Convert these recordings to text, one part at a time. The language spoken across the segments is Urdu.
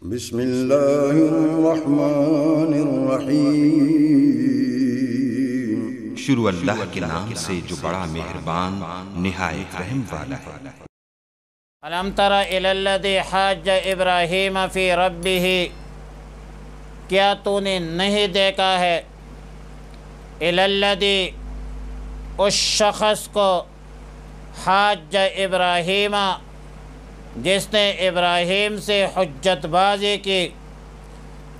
بسم اللہ الرحمن الرحیم۔ شروع اللہ کے نام سے جو بڑا مہربان نہایت رحم والا ہے۔ الم تر الی الذی حاج ابراہیم فی ربہ، کیا تو نے نہیں دیکھا ہے الی الذی، اس شخص کو، حاج ابراہیم، جس نے ابراہیم سے حجت بازی کی،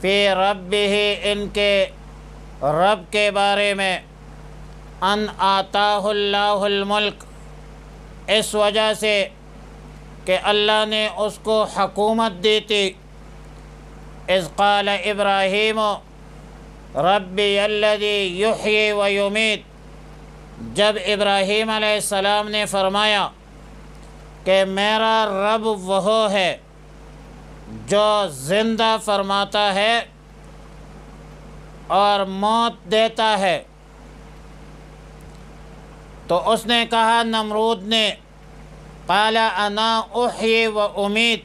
فی ربہ، ان کے رب کے بارے میں، ان آتاہ اللہ الملک، اس وجہ سے کہ اللہ نے اس کو حکومت دی تھی۔ اذ قال ابراہیم ربی الذی یحیی و یمیت، جب ابراہیم علیہ السلام نے فرمایا کہ میرا رب وہ ہے جو زندہ فرماتا ہے اور موت دیتا ہے، تو اس نے کہا نمرود نے، قال انا احیی و امیت،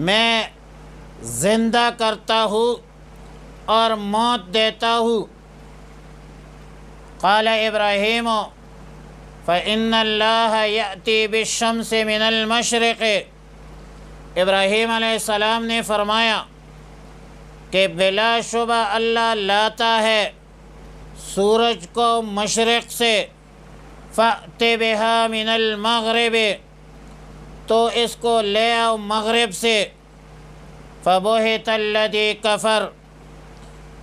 میں زندہ کرتا ہوں اور موت دیتا ہوں۔ قال ابراہیم فإن اللہ یأتی بالشمس من المشرق، ابراہیم علیہ السلام نے فرمایا کہ بلا شبہ اللہ لاتا ہے سورج کو مشرق سے، فأت بہا من المغرب، تو اس کو لے آؤ مغرب سے، فبہت الذی کفر،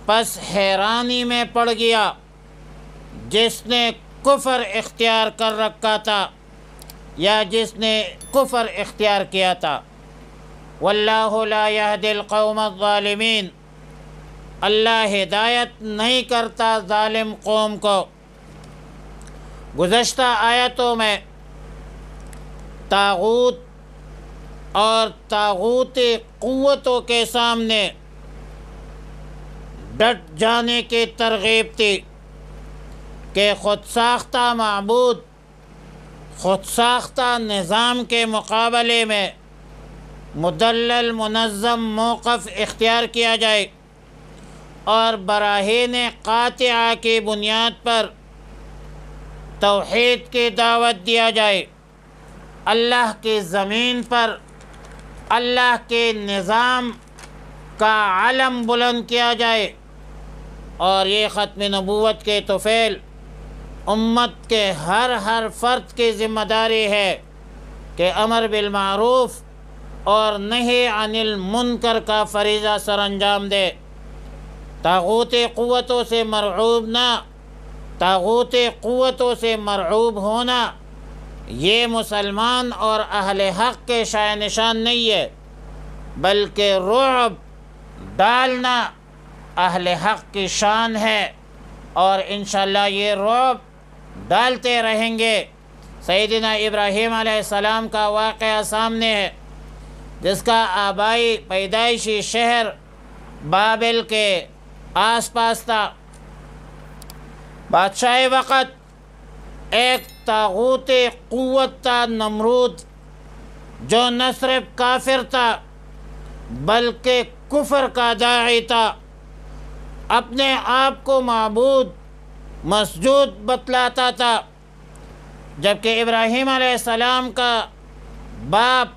پس حیرانی میں پڑ گیا جس نے کفر اختیار کر رکھا تھا یا جس نے کفر اختیار کیا تھا۔ واللہ لا یہدی القوم الظالمین، اللہ ہدایت نہیں کرتا ظالم قوم کو۔ گزشتہ آیتوں میں طاغوت اور طاغوتی قوتوں کے سامنے ڈٹ جانے کی ترغیب تھی کہ خود ساختہ معبود، خود ساختہ نظام کے مقابلے میں مدلل منظم موقف اختیار کیا جائے اور براہین قاطعہ کی بنیاد پر توحید کی دعوت دیا جائے، اللہ کی زمین پر اللہ کے نظام کا علم بلند کیا جائے، اور یہ ختم نبوت کے طفیل امت کے ہر فرد کی ذمہ داری ہے کہ امر بالمعروف اور نہی عن المنکر کا فریضہ سر انجام دے۔ طاغوتی قوتوں سے مرعوب نہ، طاغوتی قوتوں سے مرعوب ہونا یہ مسلمان اور اہل حق کے شایع نشان نہیں ہے، بلکہ رعب ڈالنا اہل حق کی شان ہے، اور انشاءاللہ یہ رعب ڈالتے رہیں گے۔ سیدنا ابراہیم علیہ السلام کا واقعہ سامنے ہے، جس کا آبائی پیدائشی شہر بابل کے آس پاس تھا۔ بادشاہ وقت ایک طاغوتی قوت تھا، نمرود، جو نہ صرف کافر تھا بلکہ کفر کا داعی تھا، اپنے آپ کو معبود مسجود بتلاتا تھا، جبکہ ابراہیم علیہ السلام کا باپ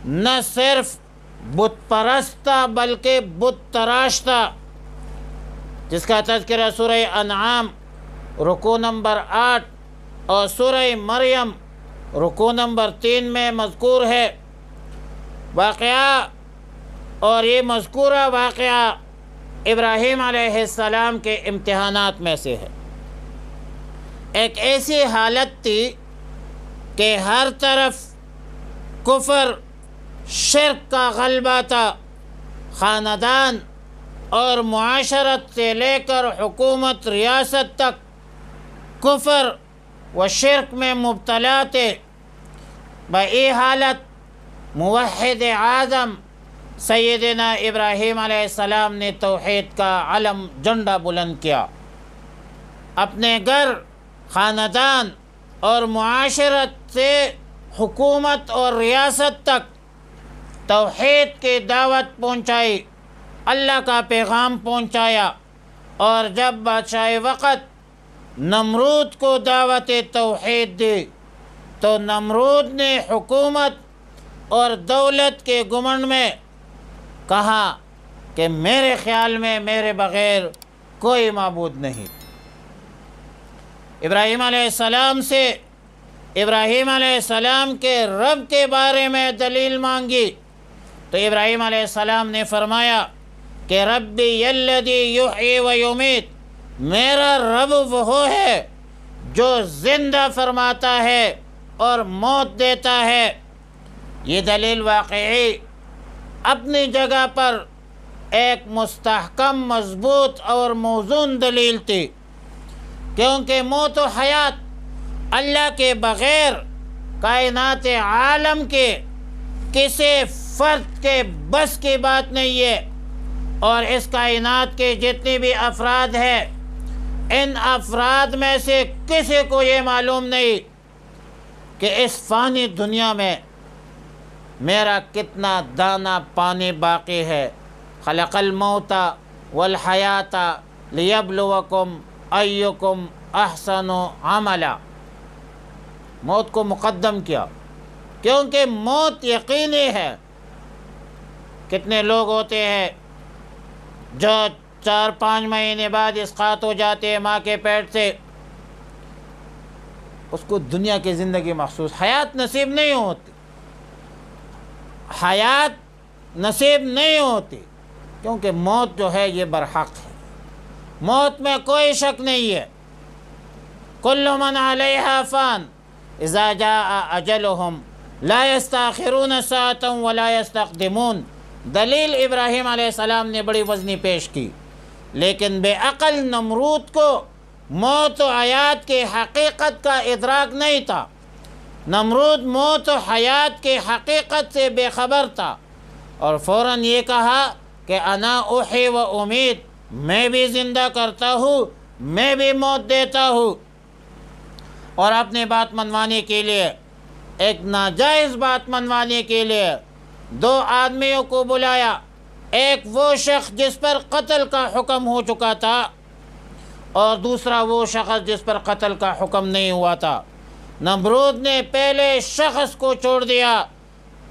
نہ صرف بت پرست تھا بلکہ بت تراش تھا، جس کا تذکرہ سورہ انعام رکوع نمبر 8 اور سورہ مریم رکوع نمبر 3 میں مذکور ہے۔ واقعہ، اور یہ مذکورہ واقعہ ابراہیم علیہ السلام کے امتحانات میں سے ہے۔ ایک ایسی حالت تھی کہ ہر طرف کفر، شرک کا غلبہ تھا، خاندان اور معاشرت سے لے کر حکومت ریاست تک کفر و شرک میں مبتلا تھے۔ بئی حالت موحد اعظم سیدنا ابراہیم علیہ السلام نے توحید کا علم جھنڈا بلند کیا، اپنے گھر، خاندان اور معاشرت سے حکومت اور ریاست تک توحید کی دعوت پہنچائی، اللہ کا پیغام پہنچایا، اور جب بادشاہ وقت نمرود کو دعوت توحید دی تو نمرود نے حکومت اور دولت کے گھمنڈ میں کہا کہ میرے خیال میں میرے بغیر کوئی معبود نہیں۔ ابراہیم علیہ السلام سے ابراہیم علیہ السلام کے رب کے بارے میں دلیل مانگی تو ابراہیم علیہ السلام نے فرمایا کہ ربی الذی یحیی و یمیت، میرا رب وہ ہے جو زندہ فرماتا ہے اور موت دیتا ہے۔ یہ دلیل واقعی اپنی جگہ پر ایک مستحکم، مضبوط اور موزون دلیل تھی، کیونکہ موت و حیات اللہ کے بغیر کائنات عالم کے کسی فرد کے بس کی بات نہیں ہے، اور اس کائنات کے جتنے بھی افراد ہیں ان افراد میں سے کسی کو یہ معلوم نہیں کہ اس فانی دنیا میں میرا کتنا دانہ پانی باقی ہے۔ خلق الموت والحیات لیبلوکم ایکم احسن عملا، موت کو مقدم کیا کیونکہ موت یقینی ہے۔ کتنے لوگ ہوتے ہیں جو 4-5 مہینے بعد اسقاط ہو جاتے ہیں ماں کے پیٹ سے، اس کو دنیا کی زندگی مخصوص حیات نصیب نہیں ہوتی، حیات نصیب نہیں ہوتی، کیونکہ موت جو ہے یہ برحق ہے، موت میں کوئی شک نہیں ہے۔ کل من علیہا فان اذا جاء اجلہم لا یستاخرون ساعتا ولا یستقدمون۔ دلیل ابراہیم علیہ السلام نے بڑی وزنی پیش کی، لیکن بے عقل نمرود کو موت و حیات کی حقیقت کا ادراک نہیں تھا۔ نمرود موت و حیات کی حقیقت سے بے خبر تھا، اور فوراً یہ کہا کہ انا احی و امید، میں بھی زندہ کرتا ہوں، میں بھی موت دیتا ہوں۔ اور اپنی بات منوانے کے لیے، ایک ناجائز بات منوانے کے لیے 2 آدمیوں کو بلایا، ایک وہ شخص جس پر قتل کا حکم ہو چکا تھا اور دوسرا وہ شخص جس پر قتل کا حکم نہیں ہوا تھا۔ نمرود نے پہلے شخص کو چھوڑ دیا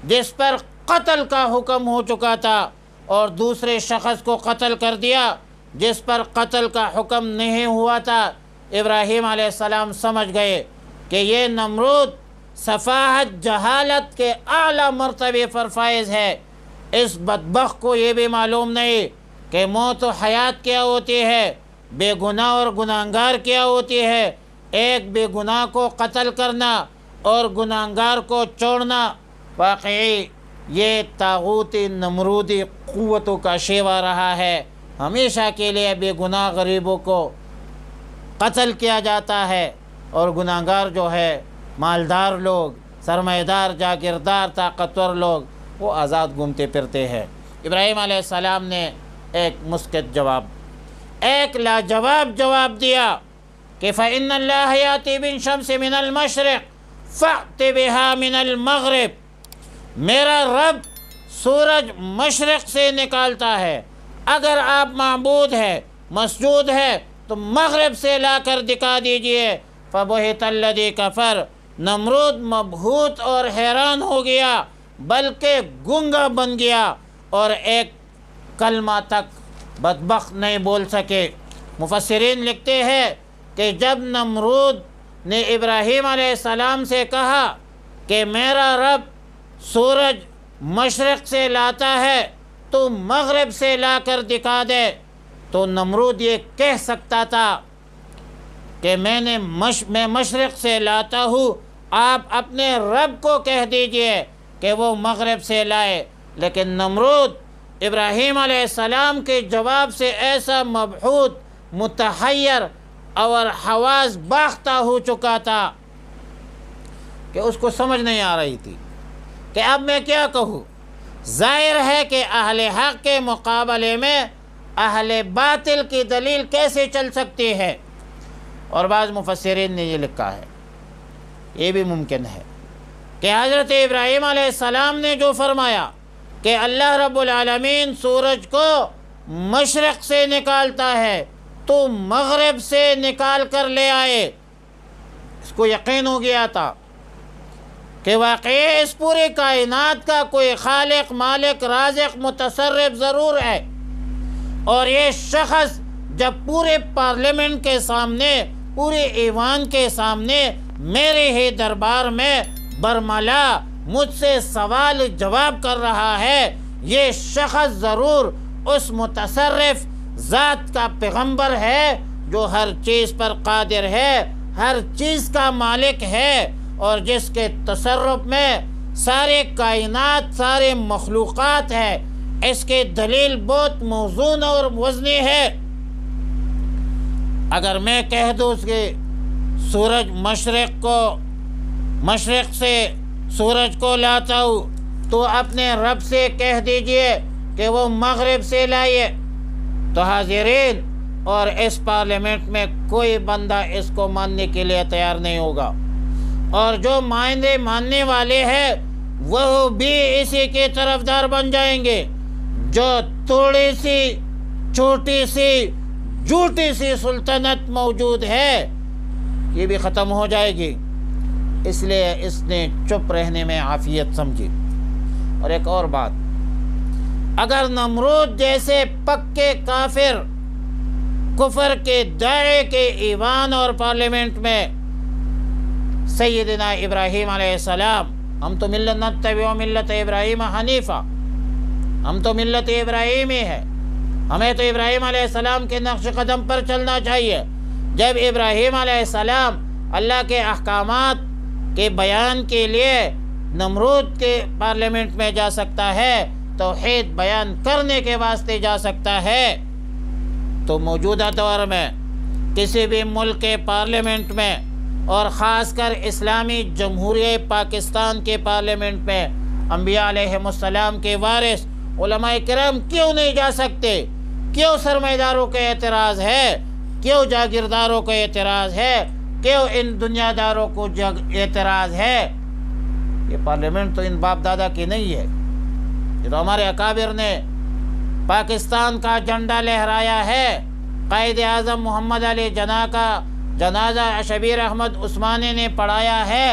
جس پر قتل کا حکم ہو چکا تھا، اور دوسرے شخص کو قتل کر دیا جس پر قتل کا حکم نہیں ہوا تھا۔ ابراہیم علیہ السلام سمجھ گئے کہ یہ نمرود سفاہت، جہالت کے اعلیٰ مرتبے پر فائز ہے۔ اس بدبخت کو یہ بھی معلوم نہیں کہ موت و حیات کیا ہوتی ہے، بے گناہ اور گناہگار کیا ہوتی ہے۔ ایک بے گناہ کو قتل کرنا اور گناہگار کو چھوڑنا، واقعی یہ طاغوتی نمرودی قوتوں کا شیوا رہا ہے۔ ہمیشہ کے لیے بے گناہ غریبوں کو قتل کیا جاتا ہے، اور گناہگار جو ہے مالدار لوگ، سرمایہ دار، جاگیردار، طاقتور لوگ، وہ آزاد گھومتے پھرتے ہیں۔ ابراہیم علیہ السلام نے ایک مسکت جواب، ایک لاجواب جواب دیا کہ فَإِنَّ اللَّهَ يَأْتِي بِالشَّمْسِ مِنَ الْمَشْرِقِ فَأْتِ بِهَا مِنَ الْمَغْرِبِ، میرا رب سورج مشرق سے نکالتا ہے، اگر آپ معبود ہے، مسجود ہے، تو مغرب سے لا کر دکھا دیجئے۔ فَبُهِتَ الَّذِي كَفَرَ، نمرود مبہوت اور حیران ہو گیا، بلکہ گنگا بن گیا، اور ایک کلمہ تک بدبخت نہیں بول سکے۔ مفسرین لکھتے ہیں کہ جب نمرود نے ابراہیم علیہ السلام سے کہا کہ میرا رب سورج مشرق سے لاتا ہے تو مغرب سے لا کر دکھا دے، تو نمرود یہ کہہ سکتا تھا کہ میں مشرق سے لاتا ہوں، آپ اپنے رب کو کہہ دیجئے کہ وہ مغرب سے لائے۔ لیکن نمرود ابراہیم علیہ السلام کے جواب سے ایسا مبہوت، متحیر اور حواس باختہ ہو چکا تھا کہ اس کو سمجھ نہیں آ رہی تھی کہ اب میں کیا کہوں۔ ظاہر ہے کہ اہل حق کے مقابلے میں اہل باطل کی دلیل کیسے چل سکتی ہے، اور بعض مفسرین نے یہ لکھا ہے، یہ بھی ممکن ہے کہ حضرت ابراہیم علیہ السلام نے جو فرمایا کہ اللہ رب العالمین سورج کو مشرق سے نکالتا ہے تو مغرب سے نکال کر لے آئے۔ اس کو یقین ہو گیا تھا کہ واقعی اس پوری کائنات کا کوئی خالق، مالک، رازق، متصرف ضرور ہے، اور یہ شخص جب پورے پارلیمنٹ کے سامنے، پورے ایوان کے سامنے، میرے ہی دربار میں برملا مجھ سے سوال جواب کر رہا ہے، یہ شخص ضرور اس متصرف ذات کا پیغمبر ہے جو ہر چیز پر قادر ہے، ہر چیز کا مالک ہے، اور جس کے تصرف میں سارے کائنات، سارے مخلوقات ہے۔ اس کے دلیل بہت موزون اور وزنی ہے۔ اگر میں کہہ دوں کہ سورج مشرق سے سورج کو لاتا ہوں تو اپنے رب سے کہہ دیجئے کہ وہ مغرب سے لائے، تو حاضرین اور اس پارلیمنٹ میں کوئی بندہ اس کو ماننے کے لیے تیار نہیں ہوگا، اور جو ماننے والے ہیں وہ بھی اسی کے طرفدار بن جائیں گے۔ جو تھوڑی سی چھوٹی سی جھوٹی سی سلطنت موجود ہے یہ بھی ختم ہو جائے گی، اس لیے اس نے چپ رہنے میں عافیت سمجھی۔ اور ایک اور بات، اگر نمرود جیسے پکے کافر کفر کے داعی کے ایوان اور پارلیمنٹ میں سیدنا ابراہیم علیہ السلام، ہم تو نتبع ملت ابراہیم حنیفہ، ہم تو ملت ابراہیمی ہے، ہمیں تو ابراہیم علیہ السلام کے نقش قدم پر چلنا چاہیے۔ جب ابراہیم علیہ السلام اللہ کے احکامات کے بیان کے لیے نمرود کے پارلیمنٹ میں جا سکتا ہے، توحید بیان کرنے کے واسطے جا سکتا ہے، تو موجودہ دور میں کسی بھی ملک کے پارلیمنٹ میں، اور خاص کر اسلامی جمہوریہ پاکستان کے پارلیمنٹ میں، انبیاء علیہ السلام کے وارث علماء کرام کیوں نہیں جا سکتے؟ کیوں سرمایہ داروں کا اعتراض ہے؟ کیوں جاگیرداروں کا اعتراض ہے؟ کیوں ان دنیا داروں کو اعتراض ہے؟ یہ پارلیمنٹ تو ان باپ دادا کی نہیں ہے، یہ تو ہمارے اکابر نے پاکستان کا جھنڈا لہرایا ہے۔ قائد اعظم محمد علی جناح کا جنازہ شبیر احمد عثمانی نے پڑھایا ہے۔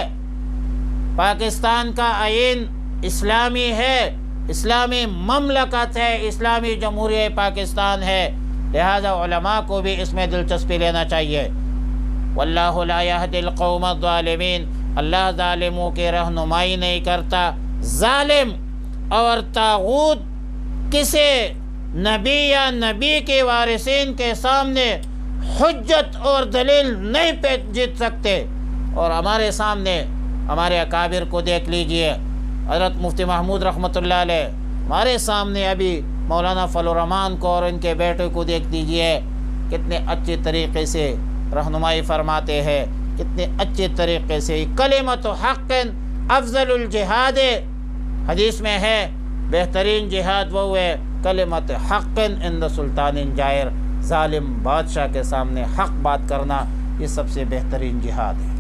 پاکستان کا آئین اسلامی ہے، اسلامی مملکت ہے، اسلامی جمہوریہ پاکستان ہے، لہذا علماء کو بھی اس میں دلچسپی لینا چاہیے۔ واللہ لا یہدی القوم الظالمین، اللہ ظالموں کی رہنمائی نہیں کرتا۔ ظالم اور طاغوت کسی نبی یا نبی کے وارثین کے سامنے حجت اور دلیل نہیں پہ جیت سکتے، اور ہمارے سامنے ہمارے اکابر کو دیکھ لیجئے، حضرت مفتی محمود رحمۃ اللہ علیہ، ہمارے سامنے ابھی مولانا فضل الرحمان کو اور ان کے بیٹے کو دیکھ دیجئے، کتنے اچھے طریقے سے رہنمائی فرماتے ہیں، کتنے اچھے طریقے سے۔ کلمۃ حق افضل الجہاد، حدیث میں ہے بہترین جہاد وہ ہے کلمۃ حق عند سلطان جائر، ظالم بادشاہ کے سامنے حق بات کرنا، یہ سب سے بہترین جہاد ہے۔